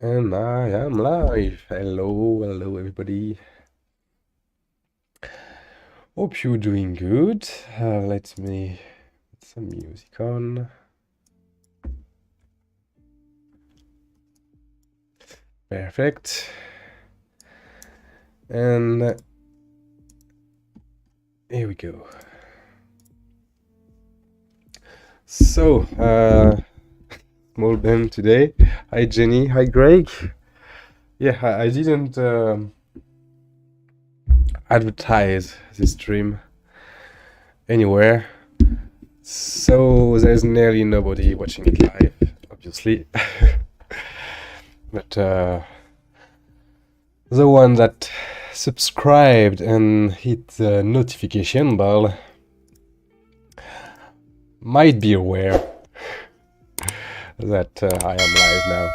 And I am live. Hello everybody. Hope you're doing good. Let me put some music on. Perfect. And here we go. So, small Ben today. Hi Jenny. Hi Greg. Yeah, I didn't advertise this stream anywhere, so there's nearly nobody watching it live, obviously. But the one that subscribed and hit the notification bell might be aware that I am live now.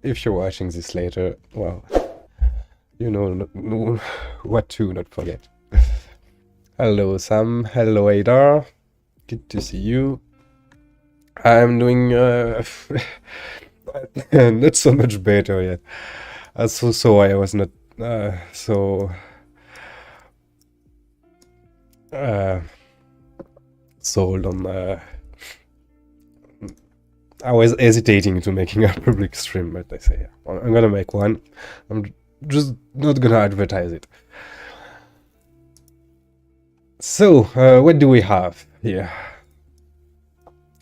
If you're watching this later, well, you know what to not forget. Hello Sam, hello Adar, good to see you. I'm doing not so much better yet. So I was not so sold on. I was hesitating to making a public stream, but I say, yeah, I'm gonna make one. I'm just not gonna advertise it. So, what do we have here?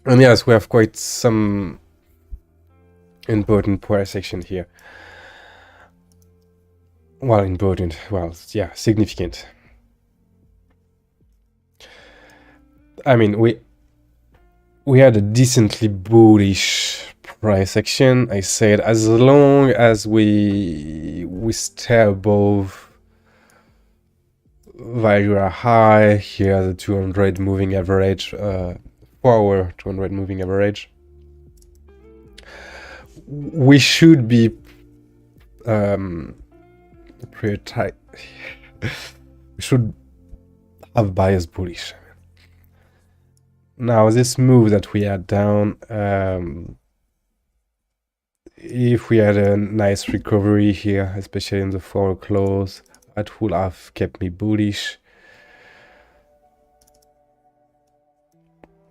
And yes, we have quite some important price action here. Well, important. Well, yeah, significant. I mean, we had a decently bullish price action. I said as long as we stay above value high here, the 200 moving average, 4-hour 200 moving average, we should be pretty tight. We should have bias bullish. Now this move that we had down, if we had a nice recovery here, especially in the 4 close, that would have kept me bullish.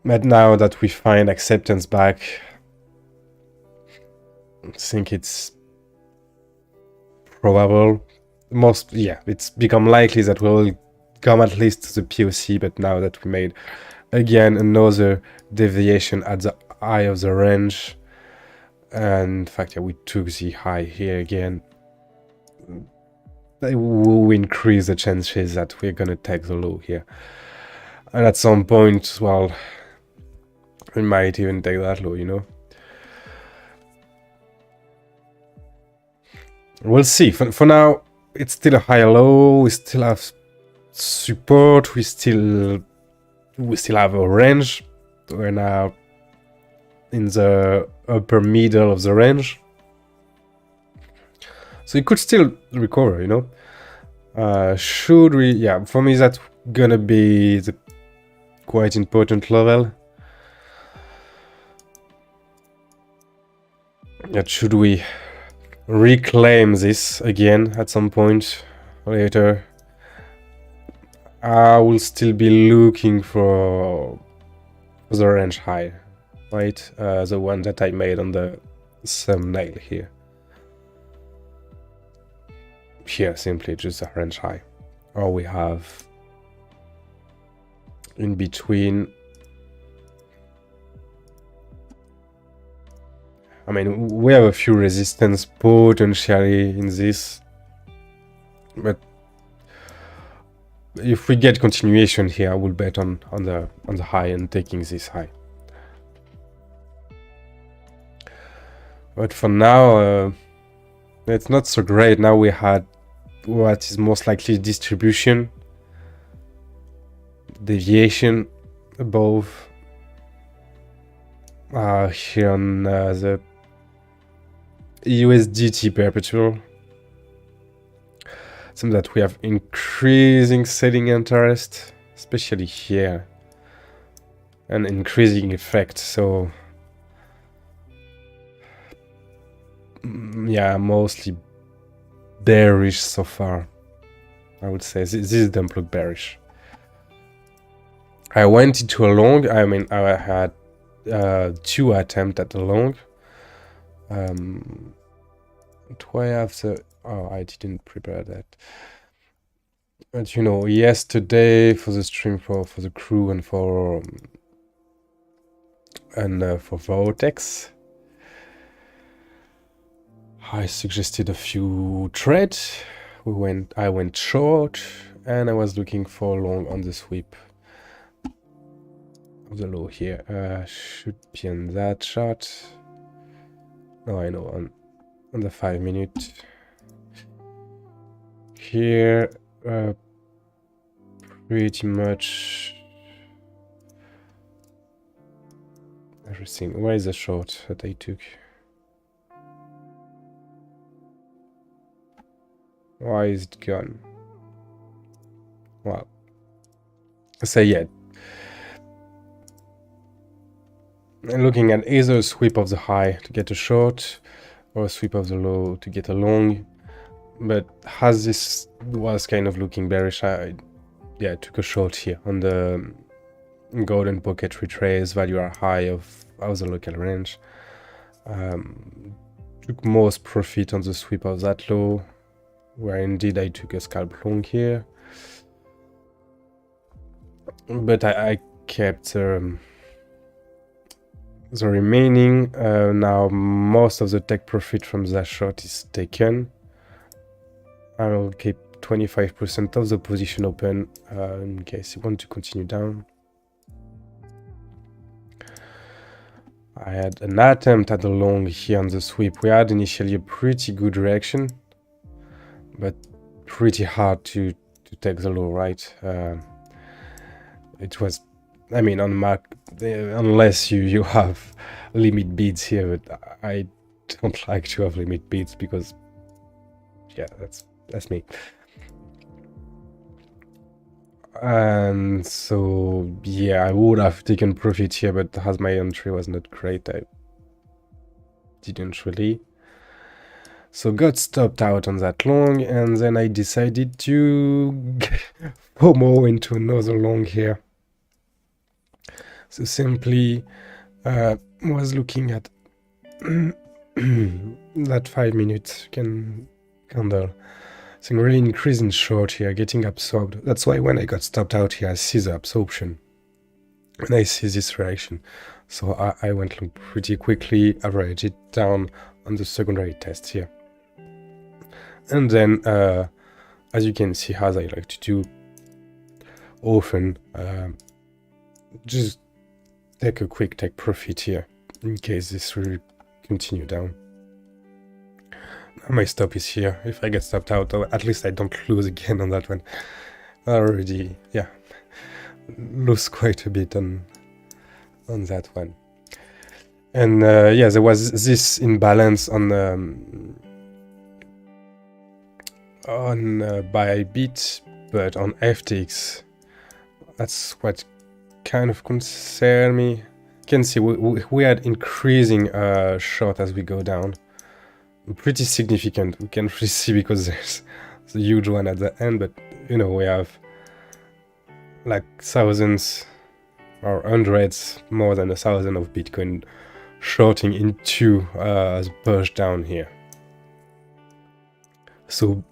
But now that we find acceptance back, I think it's probable. It's become likely that we'll come at least to the POC, but now that we made again another deviation at the high of the range, and in fact, yeah, we took the high here again, it will increase the chances that we're gonna take the low here. And at some point, well, we might even take that low, you know. We'll see. For now, it's still a high low. We still have support. We still have a range. We're now in the upper middle of the range, so it could still recover, you know. Should we? Yeah, for me that's gonna be the quite important level. That should we reclaim this again at some point later, I will still be looking for the range high, right? The one that I made on the thumbnail here. Here, simply just a range high. Or we have in between. I mean, we have a few resistance potentially in this, but if we get continuation here, I will bet on the high and taking this high. But for now, it's not so great. Now we had what is most likely distribution, deviation above here on the USDT perpetual. Seems that we have increasing selling interest, especially here, and increasing effect. So yeah, mostly bearish so far. I would say this don't look bearish. I went into a long. I mean, I had 2 attempts at a long. Why after? Oh, I didn't prepare that. But you know, yesterday for the stream for the crew and for Vortex, I suggested a few trades. I went short, and I was looking for long on the sweep of the low here. Should be on that chart. No, I know, on the 5 minute. Here, pretty much everything. Where is the short that I took? Why is it gone? Well, so yeah, I'm looking at either a sweep of the high to get a short or a sweep of the low to get a long. But as this was kind of looking bearish, I took a short here on the golden pocket retrace value are high of the local range. Took most profit on the sweep of that low, where indeed I took a scalp long here. But I kept the remaining. Now most of the take profit from that short is taken. I will keep 25% of the position open in case you want to continue down. I had an attempt at a long here on the sweep. We had initially a pretty good reaction, but pretty hard to take the low, right? It was, I mean, on mark, unless you have limit bids here, but I don't like to have limit bids because, yeah, that's me. And so, yeah, I would have taken profit here, but as my entry was not great, I didn't really. So got stopped out on that long, and then I decided to FOMO into another long here. So simply was looking at that 5 minute candle. So really increasing short here, getting absorbed. That's why when I got stopped out here, I see the absorption. And I see this reaction. So I went long pretty quickly, averaged it down on the secondary test here. And then, as you can see, as I like to do often, just take a quick take profit here in case this will continue down. My stop is here. If I get stopped out, or at least I don't lose again on that one. I already, yeah, lose quite a bit on that one. And yeah, there was this imbalance on Bybit, but on FTX, that's what kind of concerned me. You can see we had increasing short as we go down. Pretty significant, we can really see, because there's a huge one at the end, but you know, we have like thousands or hundreds, more than 1,000 of Bitcoin shorting into as push down here. So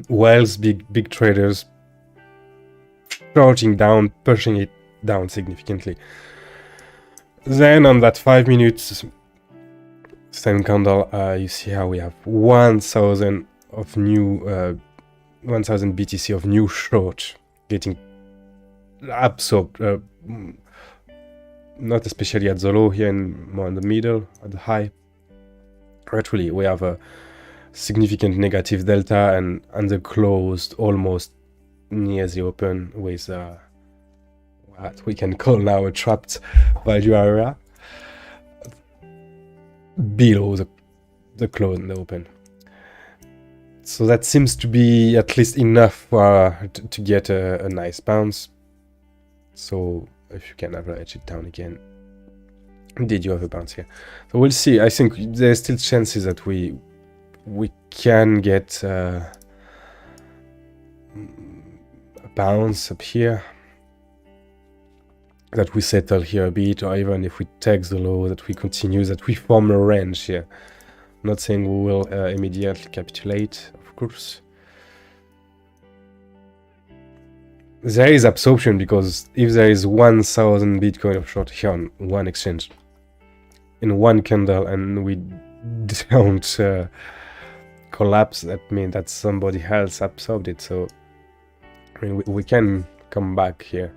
whilst big traders shorting down, pushing it down significantly. Then on that 5 minutes same candle, you see how we have 1,000 of new 1,000 BTC of new short getting absorbed, not especially at the low here, and more in the middle, at the high. Actually, we have a significant negative delta, and the closed almost near the open with what we can call now a trapped value area below the close and the open. So that seems to be at least enough to get a nice bounce. So if you can average it down again, indeed you have a bounce here. So we'll see. I think there's still chances that we we can get a bounce up here, that we settle here a bit, or even if we take the low, that we continue, that we form a range here. I'm not saying we will immediately capitulate, of course. There is absorption, because if there is 1,000 Bitcoin of short here on one exchange in one candle and we don't collapse, that means that somebody else absorbed it. So I mean, we can come back here.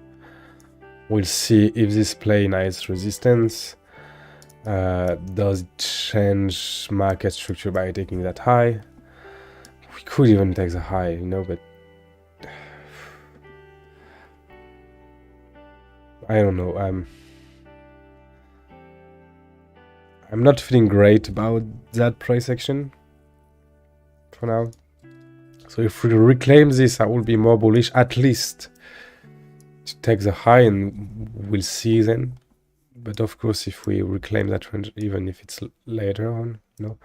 We'll see if this play nice resistance. Does it change market structure by taking that high? We could even take the high, you know, but I don't know. I'm not feeling great about that price action for now. So if we reclaim this, I will be more bullish, at least to take the high, and we'll see then. But of course, if we reclaim that range, even if it's later on, you know,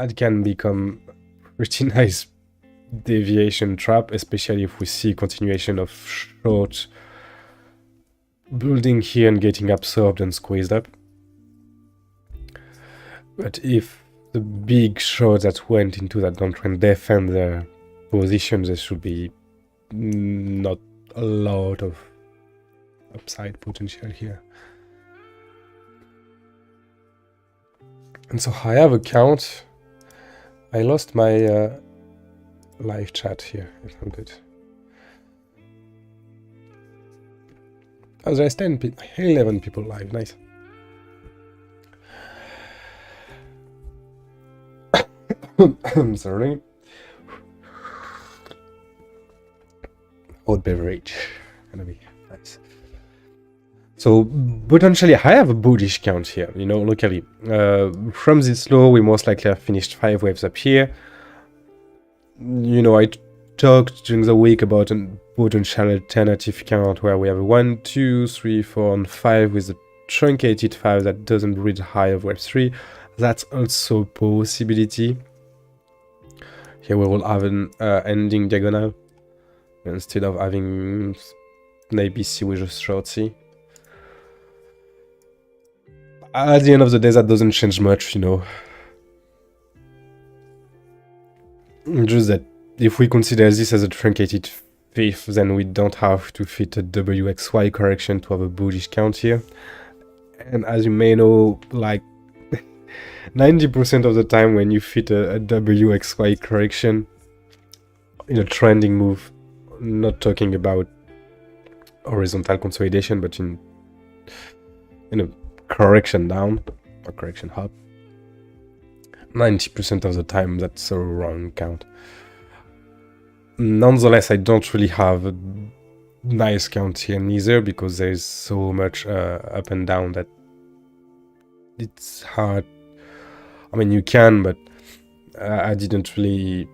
it can become a pretty nice deviation trap, especially if we see continuation of short building here and getting absorbed and squeezed up. But if the big shorts that went into that downtrend defend their position, there should be not a lot of upside potential here. And so I have a count. I lost my live chat here, if I'm good. Oh, there's 11 people live, nice. I'm sorry. Hot beverage, gonna be nice. So potentially I have a bullish count here, you know, locally. From this low, we most likely have finished 5 waves up here. You know, I talked during the week about a potential alternative count where we have a 1, 2, 3, 4, and 5 with a truncated 5 that doesn't reach high of wave 3. That's also a possibility. Here we will have an ending diagonal instead of having an ABC with a short C. At the end of the day, that doesn't change much, you know. Just that if we consider this as a truncated fifth, then we don't have to fit a WXY correction to have a bullish count here. And as you may know, like 90% of the time when you fit a WXY correction in a trending move, not talking about horizontal consolidation, but in a correction down or correction up, 90% of the time that's a wrong count. Nonetheless, I don't really have a nice count here neither, because there's so much up and down that it's hard. I mean, you can, but I didn't really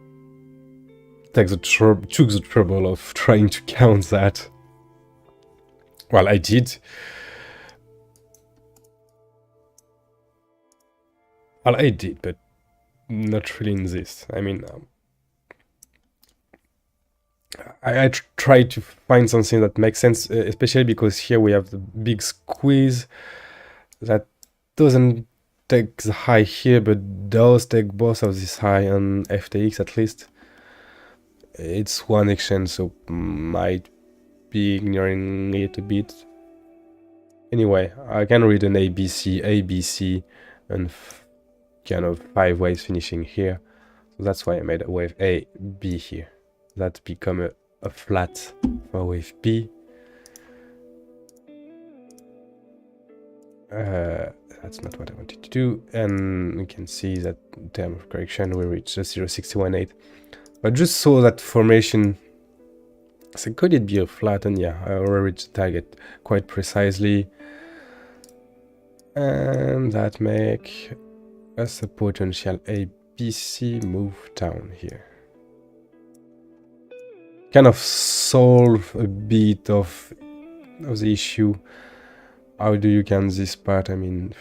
took the trouble of trying to count that. Well, I did. Well, I did, but not really in this. I mean, I tried to find something that makes sense, especially because here we have the big squeeze that doesn't take the high here, but does take both of this high on FTX at least. It's one exchange, so might be ignoring it a bit. Anyway, I can read an ABC, and kind of 5 waves finishing here. So that's why I made a wave A, B here. That become a flat for wave B. That's not what I wanted to do, and you can see that in terms of correction we reached the 0.618. But just saw that formation. So could it be a flat? And yeah, I already reached the target quite precisely, and that make us a potential ABC move down here. Kind of solve a bit of the issue. How do you count this part? I mean,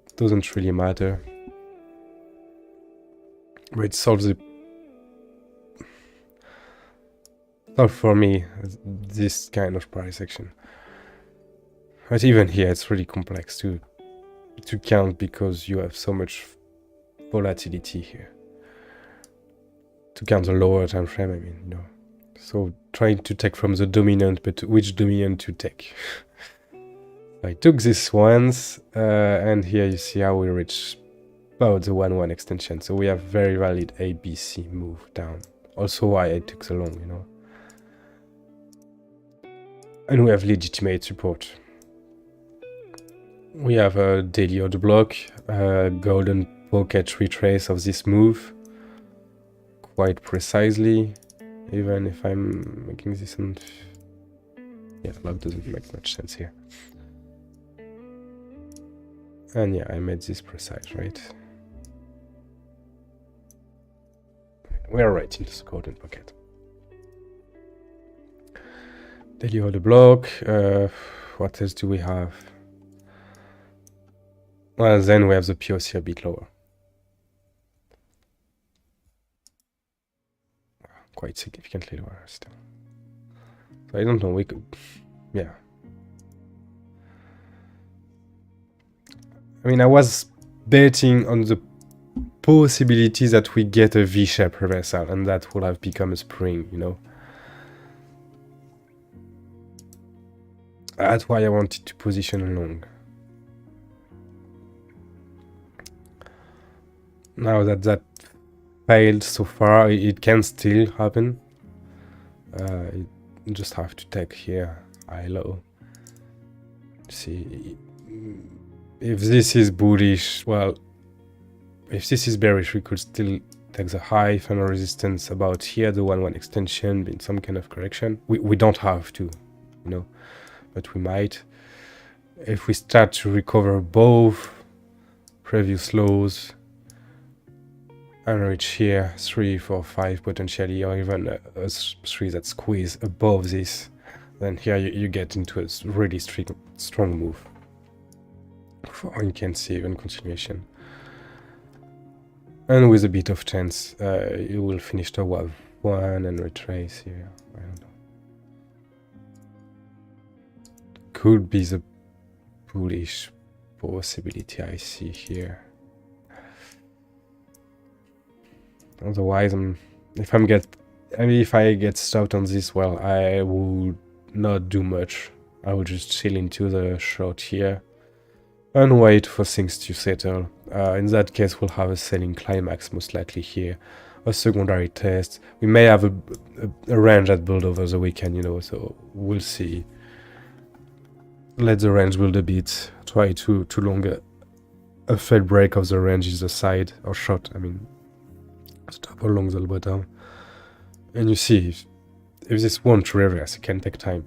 it doesn't really matter. but it solves for me this kind of price action. But even here, it's really complex to count because you have so much volatility here. To count the lower time frame, I mean, you know. So trying to take from the dominant, but which dominant to take? I took this once, and here you see how we reach about the 1-1 extension. So we have very valid ABC move down. Also why I took so long, you know. And we have legitimate support. We have a daily order block, a golden pocket retrace of this move. Quite precisely, even if I'm making this and yeah, log doesn't make much sense here. And yeah, I made this precise, right? We're right into the golden pocket. Daily order block. What else do we have? Well, then we have the POC a bit lower. Quite significantly lower still. So I don't know, we could, yeah. I mean, I was betting on the possibility that we get a V-shape reversal and that would have become a spring, you know. That's why I wanted to position long. Now that failed so far, it can still happen. You just have to take here high low. See if this is bullish. Well, if this is bearish, we could still take the high final resistance about here, the 1-1 extension in some kind of correction. We don't have to, you know, but we might. If we start to recover both previous lows and reach here 3, 4, 5 potentially, or even a 3 that squeeze above this, then here you get into a really strong move. Or you can see even continuation. And with a bit of chance, you will finish the wave 1 and retrace here. I don't know. Could be the bullish possibility I see here. Otherwise, if I get stopped on this, well, I will not do much. I will just chill into the short here and wait for things to settle. In that case, we'll have a selling climax most likely here, a secondary test. We may have a range that build over the weekend, you know, so we'll see. Let the range build a bit. Try to long a failed break of the range is the side or short. I mean, stop along the bottom, and you see if this won't reverse, it can take time.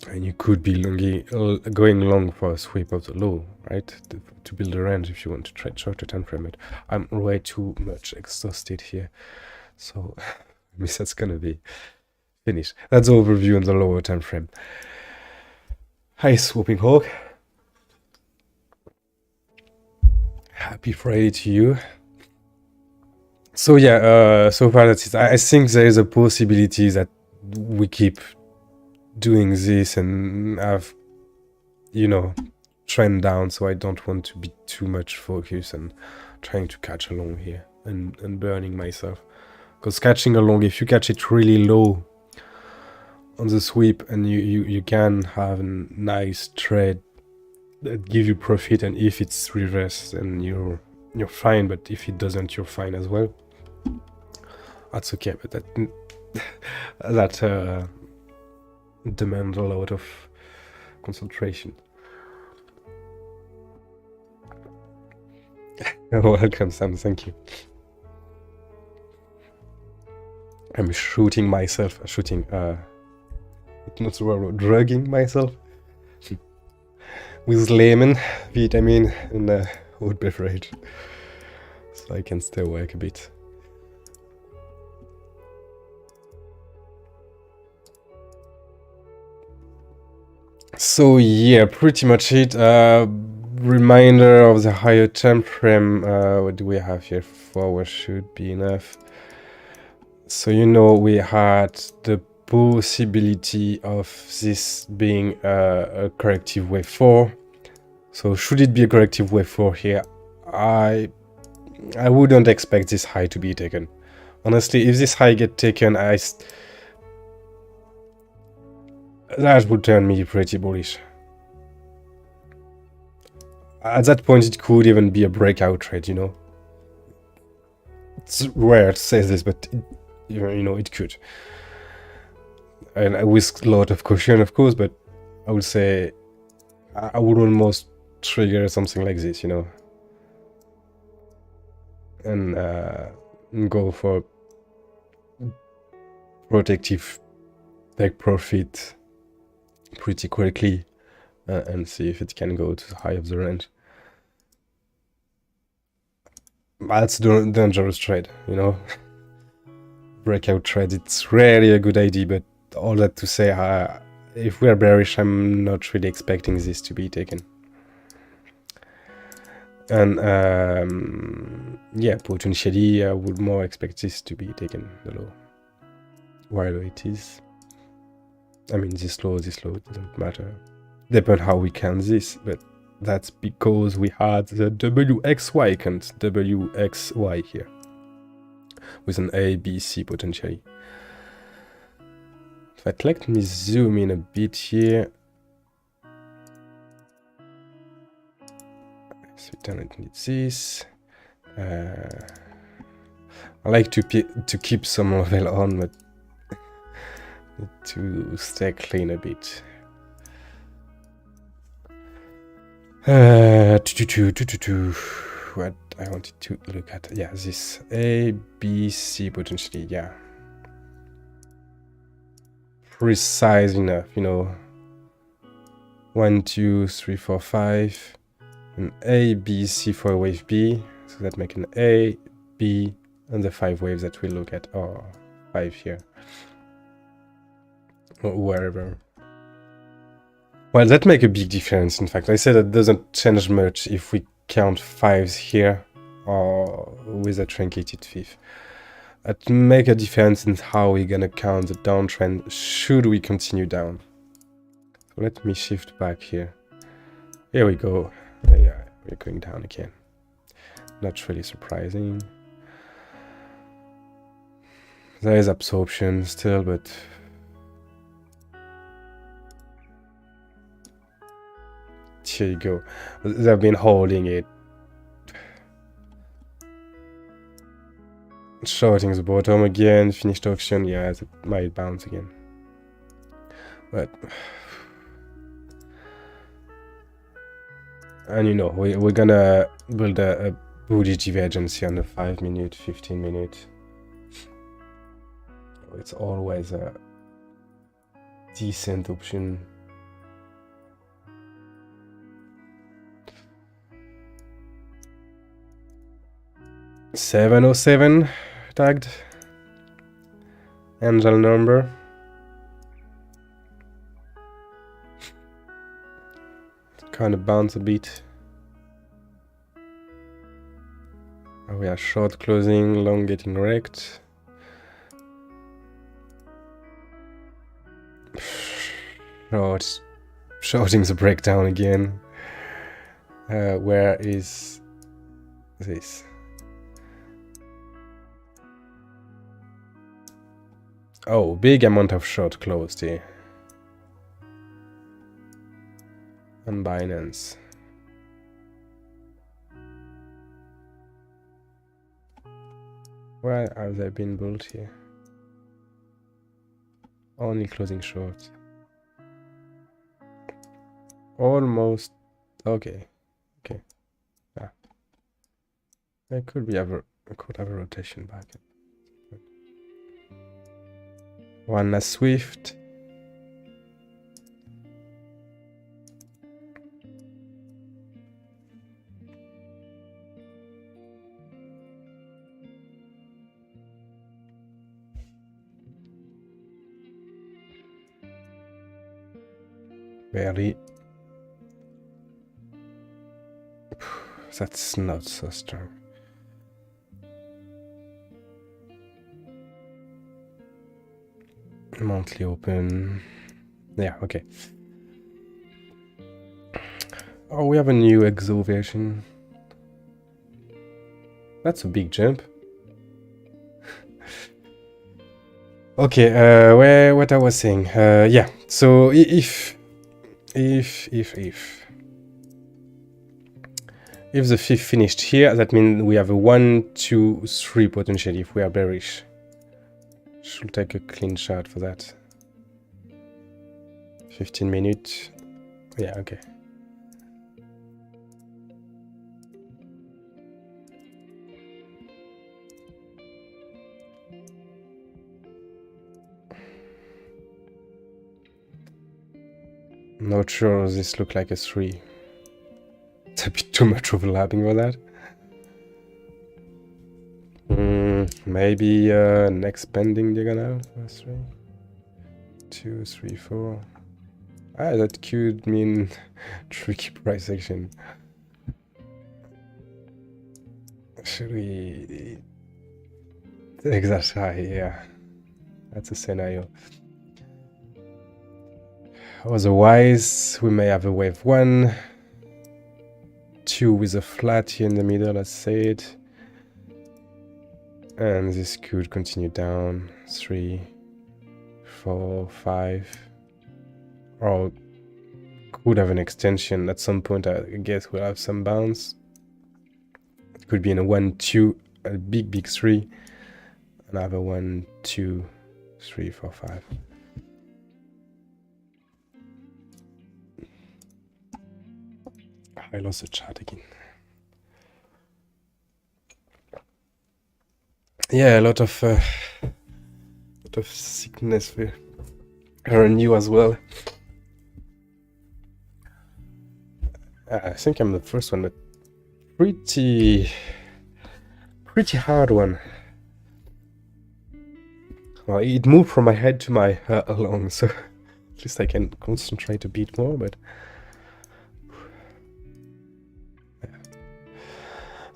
And you could be going long for a sweep of the low, right? To build a range if you want to trade shorter time frame. But I'm way too much exhausted here, so I guess that's gonna be finished. That's the overview on the lower time frame. Hi, Swooping Hawk. Happy Friday to you. So yeah, so far that's it. I think there is a possibility that we keep doing this and have, you know, trend down, so I don't want to be too much focused and trying to catch along here and burning myself. Because catching along, if you catch it really low on the sweep and you can have a nice trade that give you profit, and if it's reversed then you're fine, but if it doesn't, you're fine as well. That's okay, but that demands a lot of concentration. Welcome, Sam, thank you. I'm shooting myself, not drugging myself with lemon, vitamin, and oat beverage, so I can stay awake a bit. So yeah, pretty much it. reminder of the higher time frame. What do we have here? 4 hours should be enough. So you know we had the possibility of this being a corrective wave 4. So should it be a corrective wave 4 here, I wouldn't expect this high to be taken. Honestly, if this high get taken, that would turn me pretty bullish. At that point, it could even be a breakout trade, you know. It's rare to say this, but you know, it could. And with a lot of caution, of course, but I would say I would almost trigger something like this, you know. And go for protective take profit pretty quickly and see if it can go to the high of the range. That's a dangerous trade, you know. Breakout trade, it's rarely a good idea, but all that to say, if we are bearish, I'm not really expecting this to be taken. And yeah, potentially I would more expect this to be taken, the low. While it is, I mean, this low, it doesn't matter. Depends how we count this, but that's because we had the WXY count, WXY here, with an A, B, C potentially. But let me zoom in a bit here. So we don't need this. I like to keep some level on, but to stay clean a bit. What I wanted to look at, yeah, this A, B, C potentially, yeah. Precise enough, you know. 1, 2, 3, 4, 5. An A, B, C for wave B. So that make an A, B, and the 5 waves that we look at, or 5 here. Or wherever. Well, that make a big difference, in fact. I said that doesn't change much if we count 5s here, or with a truncated fifth. It make a difference in how we're gonna count the downtrend should we continue down. So let me shift back here. Here we go. Yeah, we're going down again. Not really surprising. There is absorption still, but here you go. They've been holding it. Shorting the bottom again, finished auction, yeah, it might bounce again. But and you know, we're gonna build a bullish divergence here on the 5 minute, 15 minute. It's always a decent option. $707 tagged. Angel number. Kind of bounce a bit. We are short closing, long getting wrecked. Shorting the breakdown again. Where is this? Oh, big amount of short closed here. On Binance. Where have they been built here? Only closing short. Almost. Okay. Okay. Yeah. There could be could have a rotation back. One last Swift. Barely. That's not so strong. Monthly open. Yeah, okay. Oh, we have a new exo version. That's a big jump. Okay, what I was saying. Yeah, so if the fifth finished here, that means we have a 1, 2, 3 potentially if we are bearish. Should take a clean shot for that. 15 minutes. Yeah, okay. Not sure this look like a 3. It's a bit too much overlapping for that. Maybe next pending diagonal for 3. 2, 3, 4. Ah, that could mean tricky price action. Should we take that high? Yeah, that's a scenario. Otherwise, we may have a wave 1, 2 with a flat here in the middle, let's say it. And this could continue down. 3, 4, 5. Or could have an extension. At some point, I guess we'll have some bounce. It could be in a 1, 2, a big 3. Another 1, 2, 3, 4, 5. I lost the chart again. Yeah, a lot of sickness around you as well. I think I'm the first one, but pretty hard one. Well, it moved from my head to my lung, so at least I can concentrate a bit more, but yeah.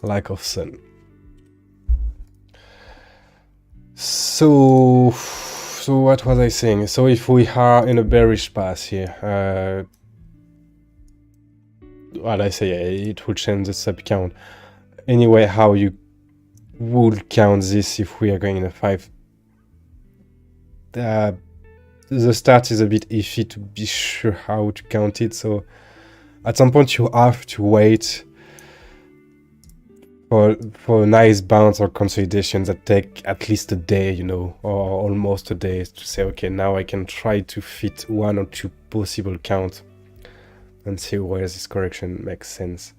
Lack of sun. So what was I saying? So if we are in a bearish path here, what I say, it will change the sub count. Anyway, how you would count this if we are going in a 5? The start is a bit iffy to be sure how to count it, so at some point you have to wait for a nice bounce or consolidation that take at least a day, you know, or almost a day, to say, okay, now I can try to fit 1 or 2 possible count and see where this correction makes sense.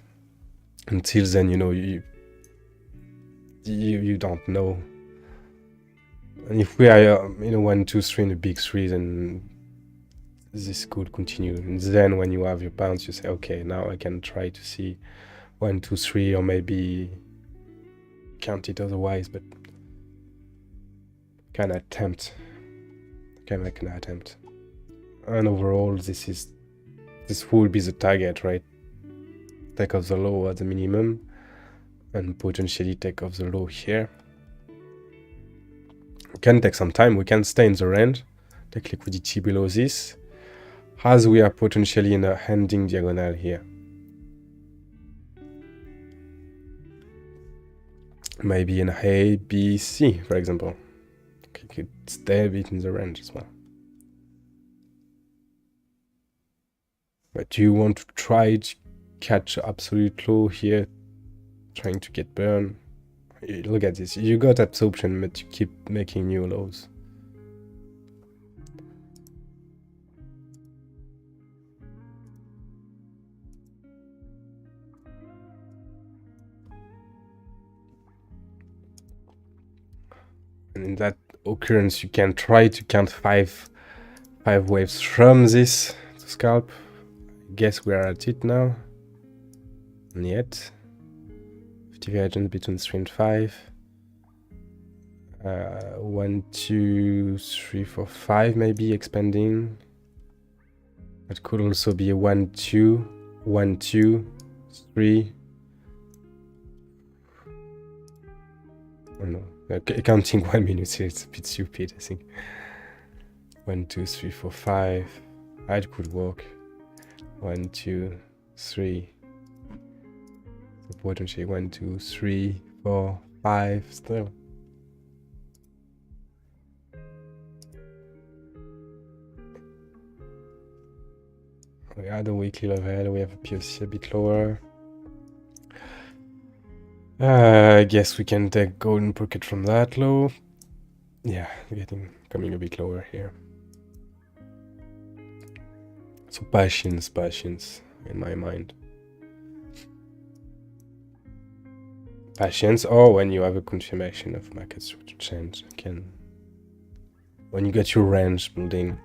Until then, you know, you don't know. And if we are in a 1, 2, 3 in a big 3, then this could continue. And then when you have your bounce, you say, okay, now I can try to see 1, 2, 3, or maybe count it otherwise, but can attempt. Can make an attempt. And overall, this will be the target, right? Take off the low at the minimum, and potentially take off the low here. It can take some time. We can stay in the range, take liquidity below this, as we are potentially in a handing diagonal here. Maybe in A, B, C, for example. You could stay a bit in the range as well. But do you want to try to catch absolute low here, trying to get burned? Look at this. You got absorption, but you keep making new lows. And in that occurrence, you can try to count five waves from this to scalp. I guess we are at it now. And yet, divergence between 3 and 5. 1, 2, 3, 4, 5 maybe expanding. It could also be a 1, 2, 1, 2, 3, Oh no, counting 1 minute here, it's a bit stupid, I think. 1, 2, 3, 4, 5. It could work. 1, 2, 3. So potentially 1, 2, 3, 4, 5 still. We are the weekly level, we have a POC a bit lower. I guess we can take golden pocket from that low. Yeah, coming a bit lower here. So patience in my mind. Patience, or when you have a confirmation of market structure change, when you get your range building.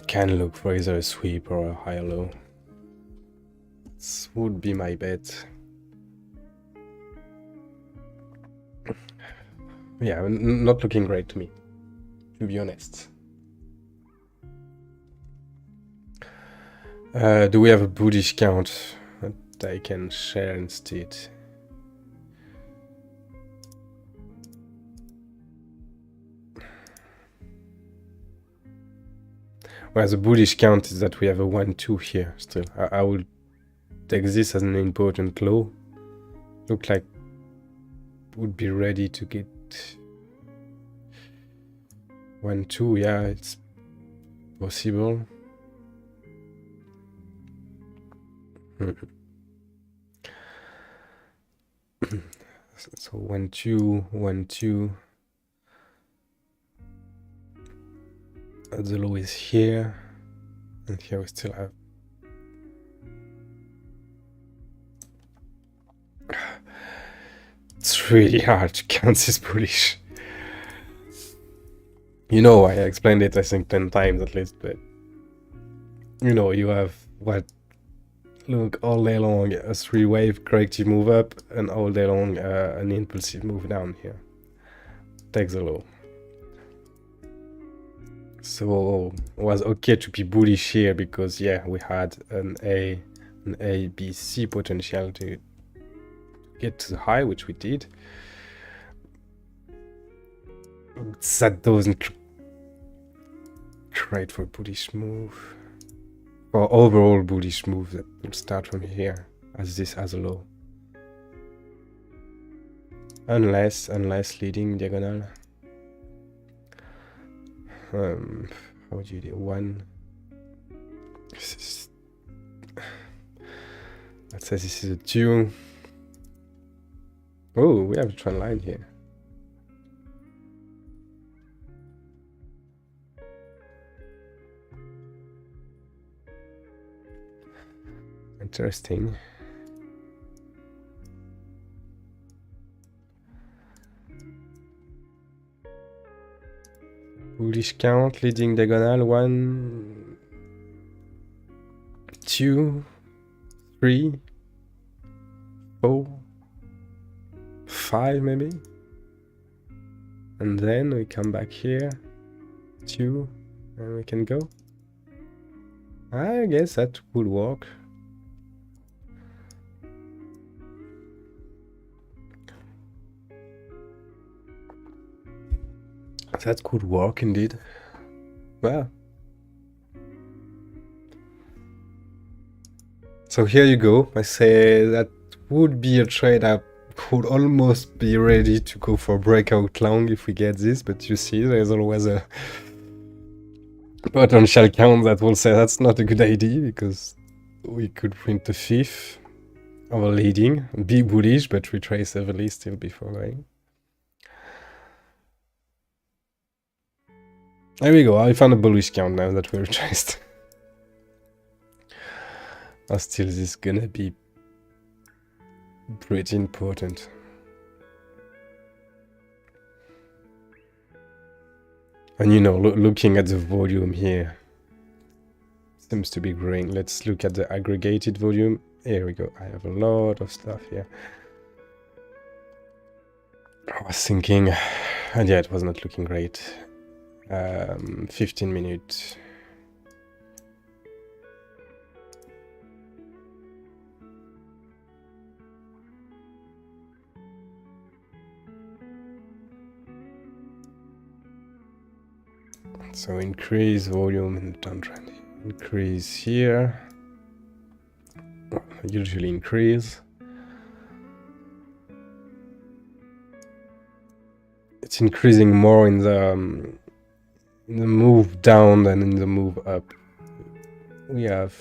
Can look for either a sweep or a higher low. This would be my bet. Yeah, not looking great to me, to be honest. Do we have a bullish count that I can share instead? Well, the bullish count is that we have a 1-2 here still. I will take this as an important low. Look like would be ready to get 1-2. Yeah, it's possible. So 1-2, 1-2. The low is here, and here we still have. It's really hard to count this bullish. You know, I explained it I think 10 times at least, but you know, you have what? Look, all day long a 3-wave corrective move up, and all day long an impulsive move down here. Take the low. So it was okay to be bullish here because yeah, we had an A, B, C potential to get to the high, which we did. That doesn't look great for a bullish move. For overall bullish move that will start from here as this has a low. Unless leading diagonal. How would you do 1? Let's say this is a 2. Oh, we have a trend line here. Interesting. Bullish count, leading diagonal, 1, 2, 3, 4, 5 maybe. And then we come back here, 2, and we can go. I guess that would work. That could work indeed. Well. So here you go. I say that would be a trade I would almost be ready to go for breakout long if we get this, but you see there's always a potential count that will say that's not a good idea because we could print the 5th of a leading, be bullish, but retrace heavily still before going. There we go, I found a bullish count now that we retraced. Still this is gonna be pretty important. And you know, looking at the volume here, seems to be growing. Let's look at the aggregated volume. Here we go, I have a lot of stuff here. I was thinking, and yeah, it was not looking great. 15 minutes. So increase volume in the downtrend. Increase here. Usually increase. It's increasing more in the move down than in the move up. We have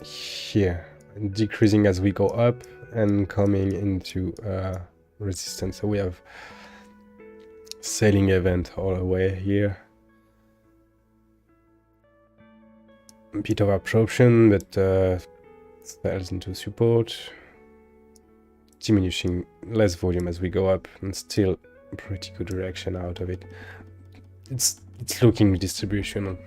here decreasing as we go up and coming into resistance. So we have selling event all the way here. A bit of absorption, but sells into support. Diminishing less volume as we go up, and still a pretty good reaction out of it. It's looking distributional.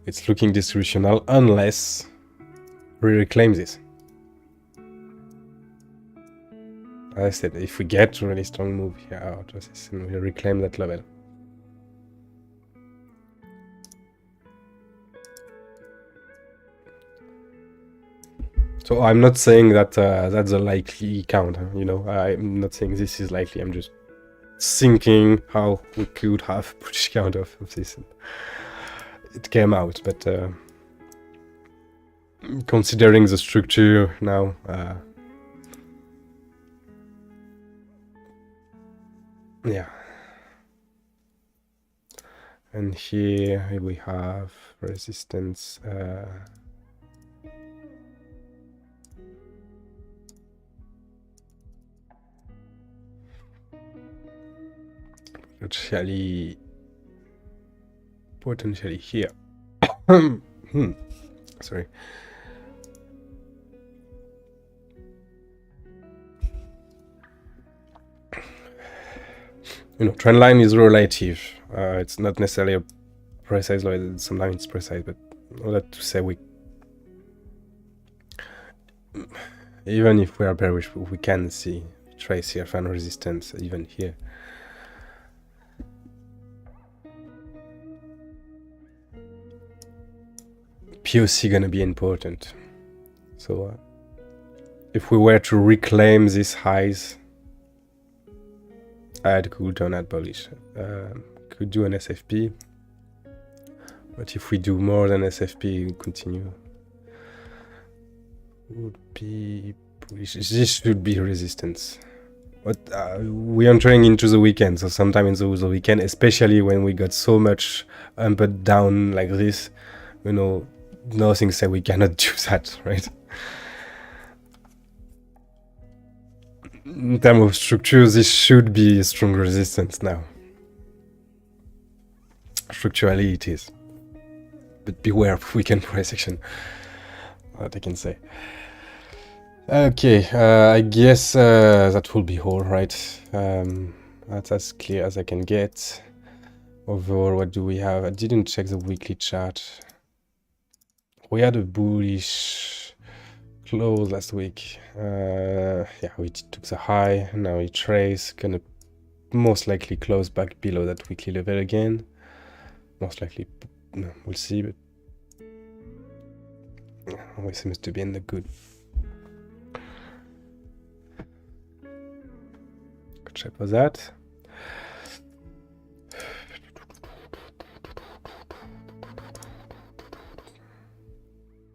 It's looking distributional unless we reclaim this. As I said, if we get a really strong move here out of this and we reclaim that level. So I'm not saying that that's a likely count, you know, I'm not saying this is likely, I'm just thinking how we could have bullish count of this. It came out, but considering the structure now, yeah. And here we have resistance. Potentially here. Sorry. You know, trend line is relative. It's not necessarily a precise law. Sometimes it's precise, but all that to say, even if we are bearish, we can see trace here, fan resistance even here. POC gonna be important. So if we were to reclaim these highs, I could turn out bullish. Could do an SFP, but if we do more than SFP, we continue. Would be bullish. This should be resistance. But we're entering into the weekend, so sometime in the weekend, especially when we got so much up and down like this, you know, nothing says we cannot do that, right? In terms of structure, this should be a strong resistance now. Structurally, it is. But beware of weekend price action. What I can say. Okay, I guess that will be all, right? That's as clear as I can get. Overall, what do we have? I didn't check the weekly chart. We had a bullish close last week. Yeah, we took the high. Now we trace. Gonna most likely close back below that weekly level again. Most likely, no, we'll see. But we seems to be in the good. Good check for that.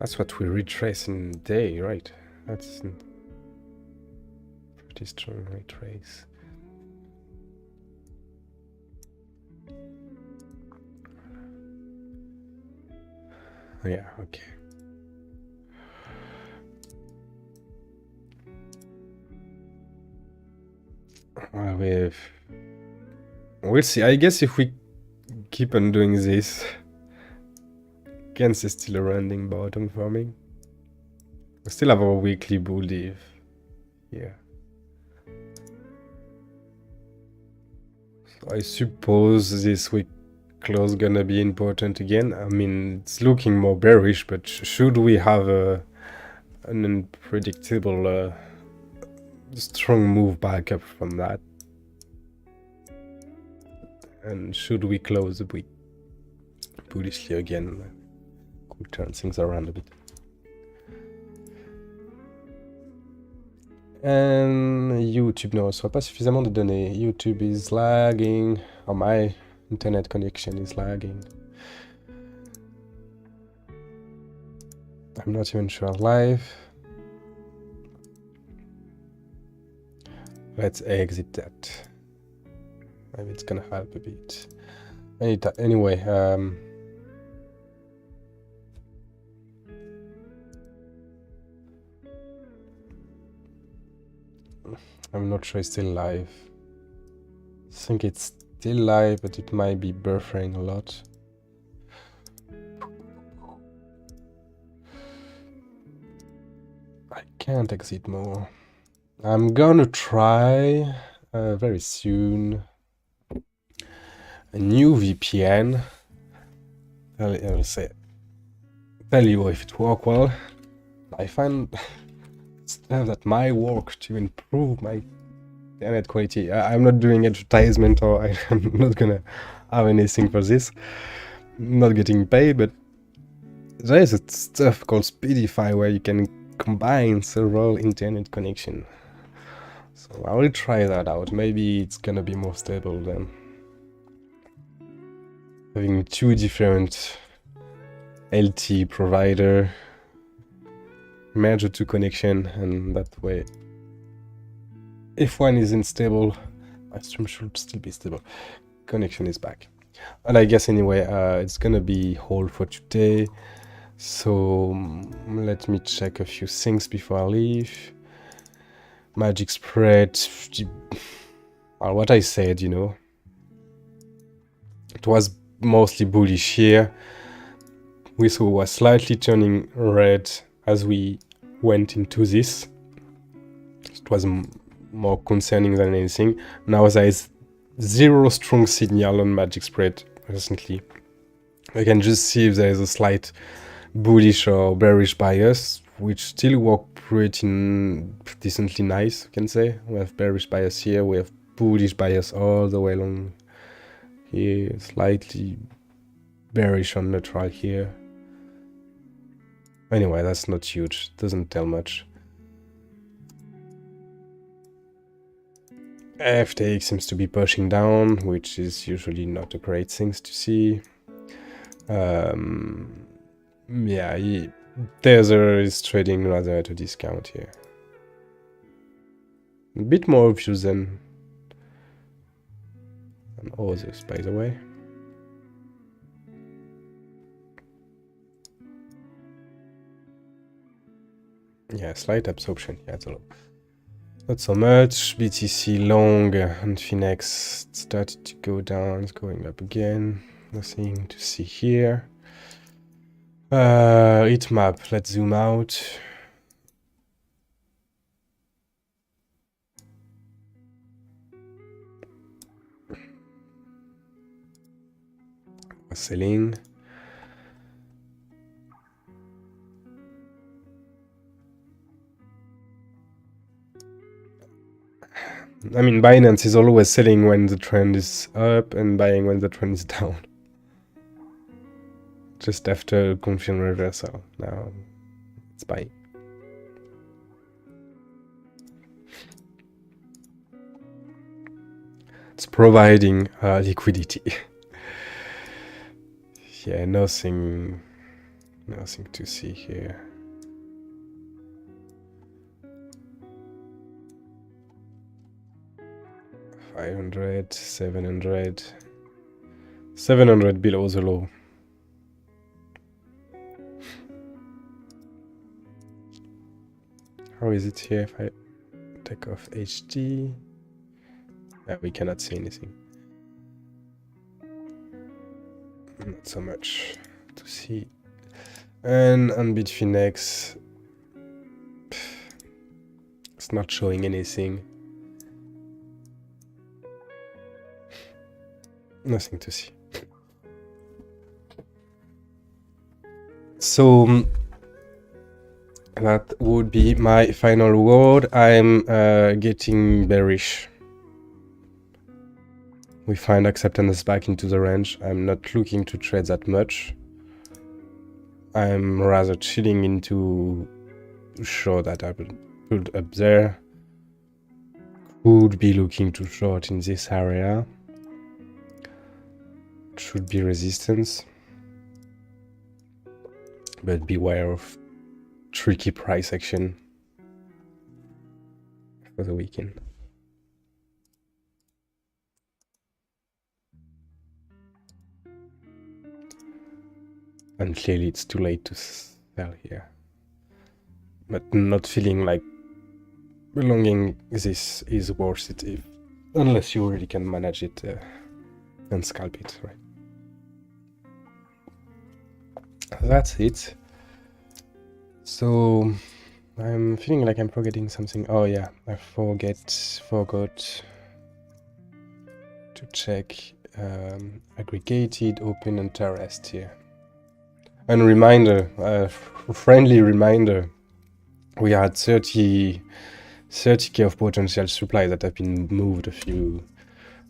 That's what we retrace in day, right? That's pretty strong retrace. Yeah, okay. We'll see. I guess if we keep on doing this, Against is still a rounding bottom for me. We still have our weekly bull div here. So I suppose this week close gonna be important again. I mean, it's looking more bearish, but should we have an unpredictable strong move back up from that? And should we close the week bullishly again? Could turn things around a bit. And YouTube ne reçoit pas suffisamment de données. YouTube is lagging. Or my internet connection is lagging. I'm not even sure live. Let's exit that. Maybe it's gonna help a bit. Anyway, I'm not sure it's still live. I think it's still live, but it might be buffering a lot. I can't exit more. I'm gonna try very soon a new VPN. I'll tell you if it works well. I find that my work to improve my internet quality. I'm not doing advertisement, or I'm not gonna have anything for this. I'm not getting paid, but there is a stuff called Speedify where you can combine several internet connection. So I will try that out. Maybe it's gonna be more stable than having two different LTE provider, merge the two connection, and that way, if one is unstable, my stream should still be stable. Connection is back. And I guess anyway, it's gonna be all for today. So let me check a few things before I leave. Magic spread, what I said, you know, it was mostly bullish here. We saw was slightly turning red as we went into this. It was more concerning than anything. Now there is zero strong signal on magic spread recently. I can just see if there is a slight bullish or bearish bias, which still work pretty decently nice, you can say. We have bearish bias here, we have bullish bias all the way along here, slightly bearish on neutral here. Anyway, that's not huge, doesn't tell much. FTX seems to be pushing down, which is usually not a great thing to see. Yeah, Tether is trading rather at a discount here. A bit more obvious than others, by the way. Yeah, slight absorption here at the low. Not so much. BTC long and Finex started to go down, it's going up again. Nothing to see here. Heat map, let's zoom out. Selling. I mean, Binance is always selling when the trend is up and buying when the trend is down. Just after confirm reversal, now it's buying. It's providing liquidity. Yeah, nothing to see here. $500, $700, $700 below the low. How is it here if I take off HD? Yeah, we cannot see anything. Not so much to see. And on Bitfinex, it's not showing anything. Nothing to see. So that would be my final word. I'm getting bearish. We find acceptance back into the range. I'm not looking to trade that much. I'm rather chilling into show that I will build up there. would be looking to short in this area. Should be resistance, but beware of tricky price action for the weekend. And clearly it's too late to sell here, but not feeling like belonging this is worth it unless you really can manage it and scalp it, right? That's it. So I'm feeling like I'm forgetting something. Oh yeah, I forgot to check aggregated, open, and terraced here. And a reminder, a friendly reminder, we had 30k of potential supply that have been moved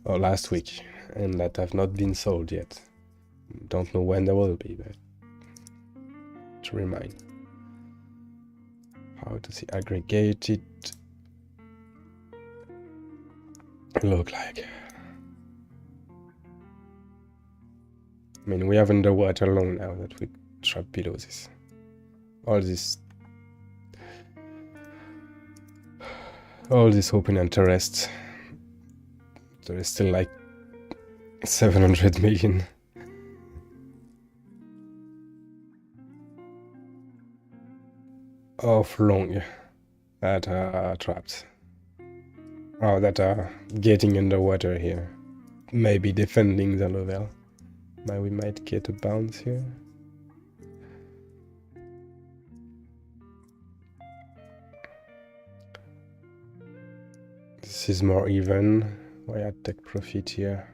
last week and that have not been sold yet. Don't know when there will be, but to remind. How does the aggregated look like? I mean, we have underwater long now that we drop below this. All this open interest. There is still like 700 million. Of long that are trapped. Or that are getting underwater here. Maybe defending the level. Now we might get a bounce here. This is more even. Why I take profit here.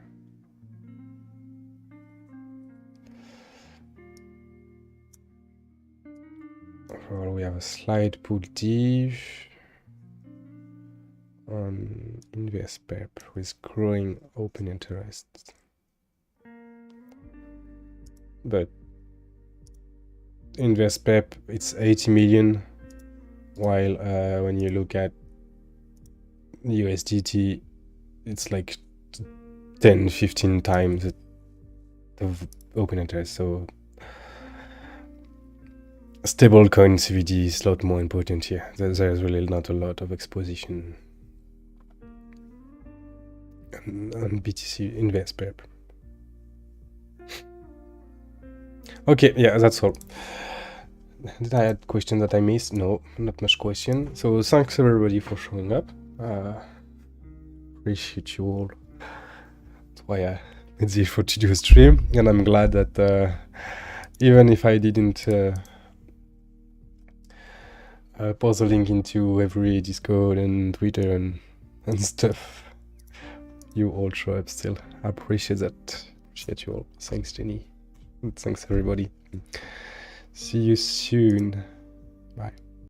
Overall, we have a slight pull div on invest pep with growing open interest. But invest pep, it's 80 million, while when you look at USDT, it's like 10-15 times the open interest. So stable coin CVD is a lot more important here. There's really not a lot of exposition on BTC invest pep. Okay, yeah, that's all. Did I add question that I missed? No, not much question. So thanks everybody for showing up. Appreciate you all. That's why I made the effort to do a stream, and I'm glad that even if I didn't post a link into every Discord and Twitter and stuff, you all show up still. I appreciate that. Appreciate you all. Thanks, Jenny. Thanks everybody. See you soon. Bye.